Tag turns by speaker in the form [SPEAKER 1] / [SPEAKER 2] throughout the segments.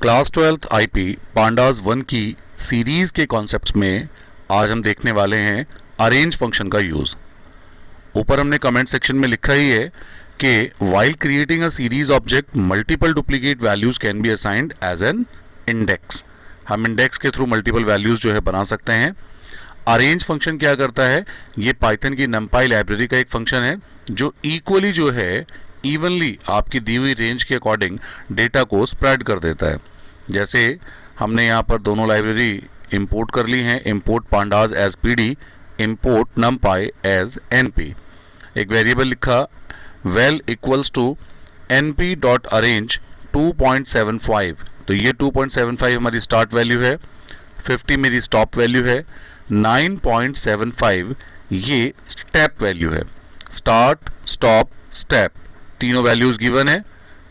[SPEAKER 1] Class 12th IP pandas 1 की series के concepts में आज हम देखने वाले हैं अरेंज फंक्शन का यूज़। ऊपर हमने कमेंट सेक्शन में लिखा ही है कि while creating a series object multiple duplicate values can be assigned as an index. हम इंडेक्स के थ्रू मल्टीपल वैल्यूज जो है बना सकते हैं। अरेंज फंक्शन क्या करता है, ये पाइथन की नमपाई लाइब्रेरी का एक फंक्शन है जो इक्वली जो है इवनली आपकी दी हुई रेंज के अकॉर्डिंग डेटा को स्प्रेड कर देता है। जैसे हमने यहाँ पर दोनों लाइब्रेरी इंपोर्ट कर ली हैं, import pandas as PD, import numpy as NP. एक वेरिएबल लिखा val equals to np dot arange 2.75। तो ये 2.75 हमारी स्टार्ट वैल्यू है, 50 मेरी स्टॉप वैल्यू है, 9.75 ये स्टेप वैल्यू है। स्टार्ट, स्टॉप, स्टेप तीनों वैल्यूज गिवन है।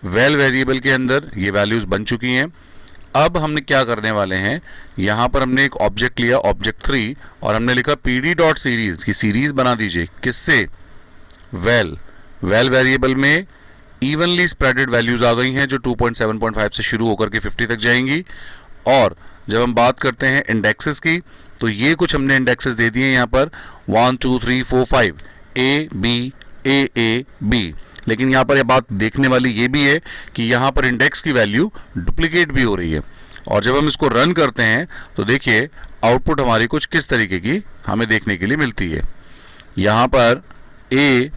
[SPEAKER 1] वेल वेरिएबल के अंदर ये वैल्यूज बन चुकी हैं। अब हमने क्या करने वाले हैं, यहाँ पर हमने एक ऑब्जेक्ट लिया ऑब्जेक्ट 3 और हमने लिखा pd डॉट सीरीज की सीरीज बना दीजिए। किससे? वेल वेरिएबल में इवनली स्प्रेडेड वैल्यूज आ गई हैं जो 2.7.5 से शुरू होकर के 50 तक जाएंगी। और जब हम बात करते हैं इंडेक्सेस की, तो ये कुछ हमने इंडेक्सेस दे दिए यहाँ पर 1 2 3 4 5 A B। लेकिन यहाँ पर यह बात देखने वाली ये भी है कि यहाँ पर इंडेक्स की वैल्यू डुप्लीकेट भी हो रही है। और जब हम इसको रन करते हैं तो देखिए आउटपुट हमारी कुछ किस तरीके की हमें देखने के लिए मिलती है। यहाँ पर A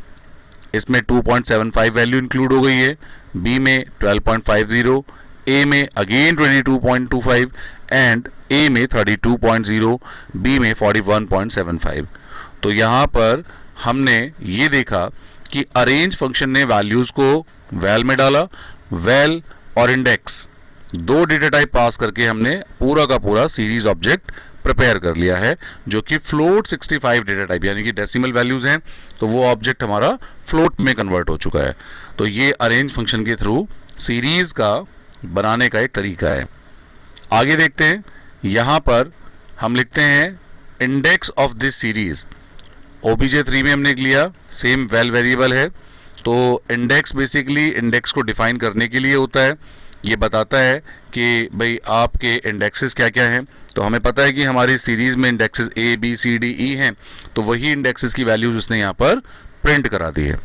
[SPEAKER 1] इसमें 2.75 वैल्यू इंक्लूड हो गई है, B में 12.50, A में अगेन 22.25 एंड A में 32.0, B में 41.75। तो यहाँ पर हमने ये देखा कि अरेंज फंक्शन ने वैल्यूज को वेल में डाला। वेल और इंडेक्स दो डेटा टाइप पास करके हमने पूरा का पूरा सीरीज ऑब्जेक्ट प्रिपेयर कर लिया है जो कि फ्लोट 65 डेटा टाइप यानी कि डेसिमल वैल्यूज हैं, तो वो ऑब्जेक्ट हमारा फ्लोट में कन्वर्ट हो चुका है। तो ये अरेंज फंक्शन के थ्रू सीरीज का बनाने का एक तरीका है। आगे देखते हैं, यहाँ पर हम लिखते हैं index of this series. OBJ3 में हमने लिया, सेम वेल वेरिएबल है। तो इंडेक्स बेसिकली इंडेक्स को डिफाइन करने के लिए होता है। ये बताता है कि भाई आपके इंडेक्सेस क्या क्या हैं। तो हमें पता है कि हमारी सीरीज में indexes A B C D E हैं, तो वही इंडेक्सेस की वैल्यूज उसने यहाँ पर प्रिंट करा दी है।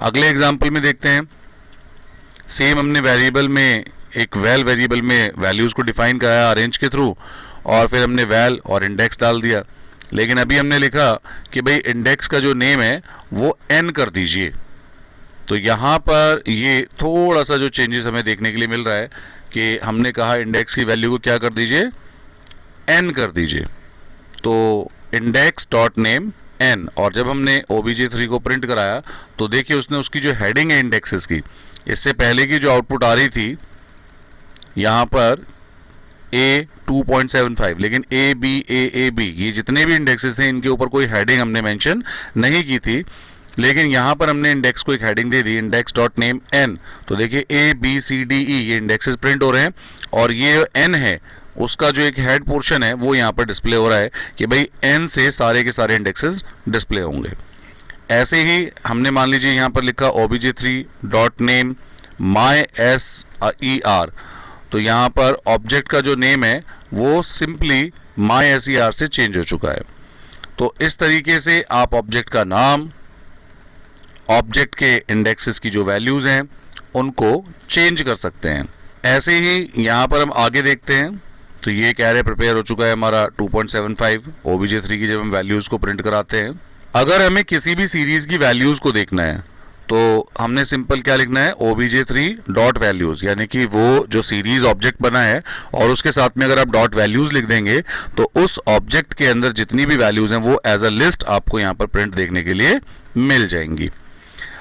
[SPEAKER 1] अगले एग्जाम्पल में देखते हैं, सेम हमने वेरिएबल में एक वेल वेरिएबल में वैल्यूज को डिफाइन कराया अरेंज के थ्रू, और फिर हमने वेल और इंडेक्स डाल दिया। लेकिन अभी हमने लिखा कि भाई इंडेक्स का जो नेम है वो n कर दीजिए। तो यहाँ पर ये थोड़ा सा जो चेंजेस हमें देखने के लिए मिल रहा है कि हमने कहा इंडेक्स की वैल्यू को क्या कर दीजिए, n कर दीजिए। तो इंडेक्स डॉट नेम n, और जब हमने OBJ3 को प्रिंट कराया तो देखिए उसने उसकी जो हेडिंग है इंडेक्सेस की, इससे पहले की जो आउटपुट आ रही थी यहाँ पर A 2.75, लेकिन A B ये जितने भी इंडेक्सेस थे इनके ऊपर कोई हेडिंग हमने मेंशन नहीं की थी। लेकिन यहाँ पर हमने इंडेक्स को एक हेडिंग दे दी, इंडेक्स डॉट नेम n। तो देखिए A B C D E ये इंडेक्सेस प्रिंट हो रहे हैं, और ये n है उसका जो एक हेड पोर्शन है वो यहाँ पर डिस्प्ले हो रहा है कि भाई n से सारे के सारे इंडेक्सेस डिस्प्ले होंगे। ऐसे ही हमने मान लीजिए यहाँ पर लिखा OBJ3 डॉट नेम myser। तो यहाँ पर ऑब्जेक्ट का जो नेम है वो सिंपली myser से चेंज हो चुका है। तो इस तरीके से आप ऑब्जेक्ट का नाम, ऑब्जेक्ट के इंडेक्सेस की जो वैल्यूज हैं उनको चेंज कर सकते हैं। ऐसे ही यहाँ पर हम आगे देखते हैं, तो ये एक एरे प्रिपेयर हो चुका है हमारा 2.75 OBJ3 की जब हम वैल्यूज को प्रिंट कराते हैं। अगर हमें किसी भी सीरीज की वैल्यूज को देखना है तो हमने सिंपल क्या लिखना है, OBJ3 डॉट वैल्यूज, यानी कि वो जो सीरीज ऑब्जेक्ट बना है और उसके साथ में अगर आप डॉट वैल्यूज लिख देंगे तो उस ऑब्जेक्ट के अंदर जितनी भी वैल्यूज हैं वो एज अ लिस्ट आपको यहाँ पर प्रिंट देखने के लिए मिल जाएंगी।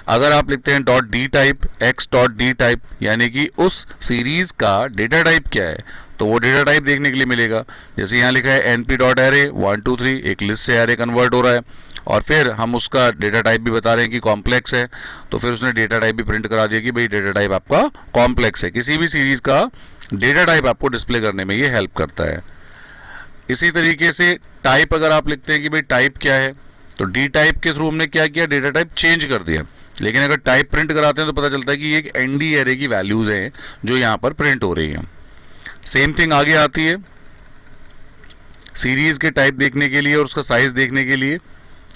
[SPEAKER 1] अगर आप लिखते हैं dot D type, x dot D type, यानी कि उस सीरीज का डेटा टाइप क्या है, तो वो डेटा टाइप देखने के लिए मिलेगा। जैसे यहाँ लिखा है np डॉट एरे 1 2 3, एक लिस्ट से एरे कन्वर्ट हो रहा है, और फिर हम उसका डेटा टाइप भी बता रहे हैं कि कॉम्प्लेक्स है, तो फिर उसने डेटा टाइप भी प्रिंट करा दिया कि भाई डेटा टाइप आपका कॉम्प्लेक्स है। किसी भी सीरीज का डेटा टाइप आपको डिस्प्ले करने में ये हेल्प करता है। इसी तरीके से टाइप अगर आप लिखते हैं कि भाई टाइप क्या है, तो डी टाइप के थ्रू हमने क्या किया, डेटा टाइप चेंज कर दिया। लेकिन अगर टाइप प्रिंट कराते हैं तो पता चलता है कि ये एक एनडी एरे की वैल्यूज हैं जो यहाँ पर प्रिंट हो रही हैं। सेम थिंग आगे आती है सीरीज के टाइप देखने के लिए और उसका साइज देखने के लिए।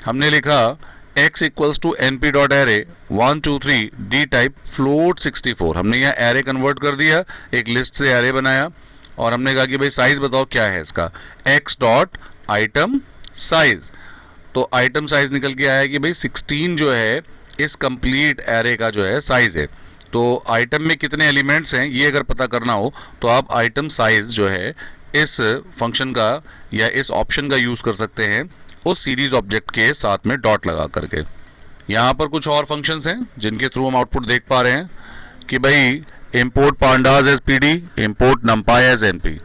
[SPEAKER 1] हमने लिखा x equals to N P dot array 1 2 3 D type float 64। हमने यहाँ एरे कन्वर्ट कर दिया, एक लिस्ट से एरे बनाया और हमने कहा कि भाई साइज बताओ क्या है इसका, x डॉट आइटम साइज। तो आइटम साइज निकल के आया कि भाई 16 जो है इस कंप्लीट एरे का जो है साइज है। तो आइटम में कितने एलिमेंट्स हैं ये अगर पता करना हो तो आप आइटम साइज जो है इस फंक्शन का या इस ऑप्शन का यूज़ कर सकते हैं उस सीरीज ऑब्जेक्ट के साथ में डॉट लगा करके। यहाँ पर कुछ और फंक्शंस हैं जिनके थ्रू हम आउटपुट देख पा रहे हैं कि भाई import pandas as P D, import numpy as N P.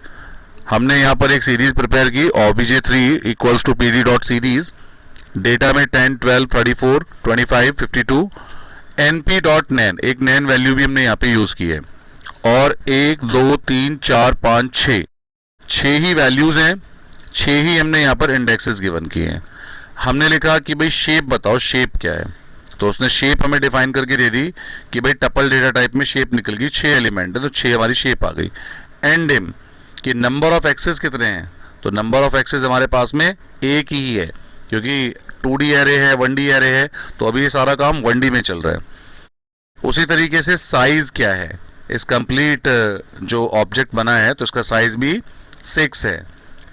[SPEAKER 1] हमने यहाँ पर एक सीरीज प्रिपेयर की obj3 equals to P D dot series, data में 10 12 34 25 52, एन पी डॉट नैन, एक नैन वैल्यू भी हमने यहाँ पे यूज़ की है और 1 2 3 4 5 6 ही वैल्यूज़ हैं, 6 ही हमने यहाँ पर इंडेक्सेस गिवन किए हैं। हमने लिखा कि भाई शेप बताओ, शेप क्या है, तो उसने शेप हमें डिफाइन करके दे दी कि भाई टपल डेटा टाइप में शेप निकल गई, 6 एलिमेंट है तो 6 हमारी शेप आ गई। एंड डिम कि नंबर ऑफ एक्सेस कितने हैं, तो नंबर ऑफ एक्सेस हमारे पास में एक ही है क्योंकि 2D एरे है 1D एरे है, तो अभी ये सारा काम 1D में चल रहा है। उसी तरीके से साइज क्या है, इस कंप्लीट जो ऑब्जेक्ट बना है तो इसका साइज भी 6 है।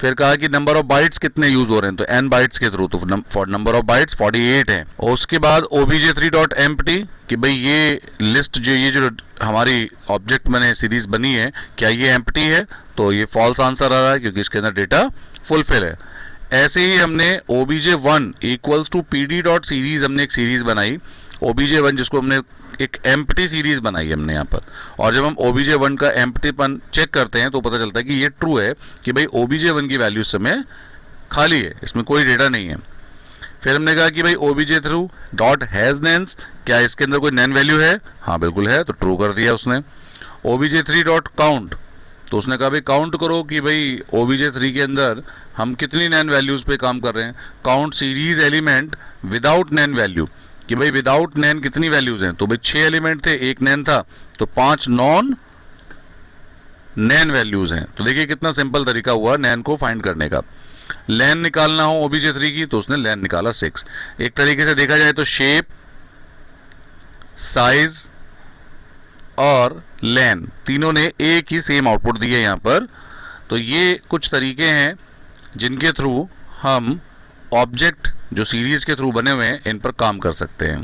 [SPEAKER 1] फिर कहा कि नंबर ऑफ बाइट्स कितने यूज हो रहे हैं, तो n बाइट्स के थ्रू, तो फॉर नंबर ऑफ बाइट्स 48 है। और उसके बाद obj3.empty कि भाई ये लिस्ट ये जो हमारी ऑब्जेक्ट बने सीरीज बनी है क्या ये एम्प्टी है, तो ये फॉल्स आंसर आ रहा है क्योंकि इसके अंदर डेटा फुलफिल है। ऐसे ही हमने obj1 equals to P D dot series, हमने एक सीरीज बनाई obj1 जिसको हमने एक एम्प्टी सीरीज बनाई हमने यहाँ पर, और जब हम obj1 का एम्प्टीपन चेक करते हैं तो पता चलता है कि ये ट्रू है कि भाई obj1 की वैल्यू इस समय खाली है, इसमें कोई डेटा नहीं है। फिर हमने कहा कि भाई obj3 डॉट हैज नैन्स, क्या इसके अंदर कोई नैन वैल्यू है, हाँ बिल्कुल है, तो ट्रू कर दिया उसने। obj3 डॉट काउंट, तो उसने कहा भाई काउंट करो कि भाई obj3 के अंदर हम कितनी नैन वैल्यूज़ पे काम कर रहे हैं, काउंट सीरीज एलिमेंट विदाउट नैन वैल्यू कि भाई विदाउट नैन कितनी वैल्यूज़ हैं, तो भाई 6 एलिमेंट थे, एक नैन था, तो 5 नॉन नैन वैल्यूज़ हैं। तो देखिए कितना सिंपल तरीका हुआ नैन को फाइंड करने का। लैन निकालना हो obj3 की तो उसने लैन निकाला 6। एक तरीके से देखा जाए तो शेप, साइज और लैन तीनों ने एक ही सेम आउटपुट दी है यहाँ पर। तो ये कुछ तरीके हैं जिनके थ्रू हम ऑब्जेक्ट जो सीरीज के थ्रू बने हुए हैं इन पर काम कर सकते हैं।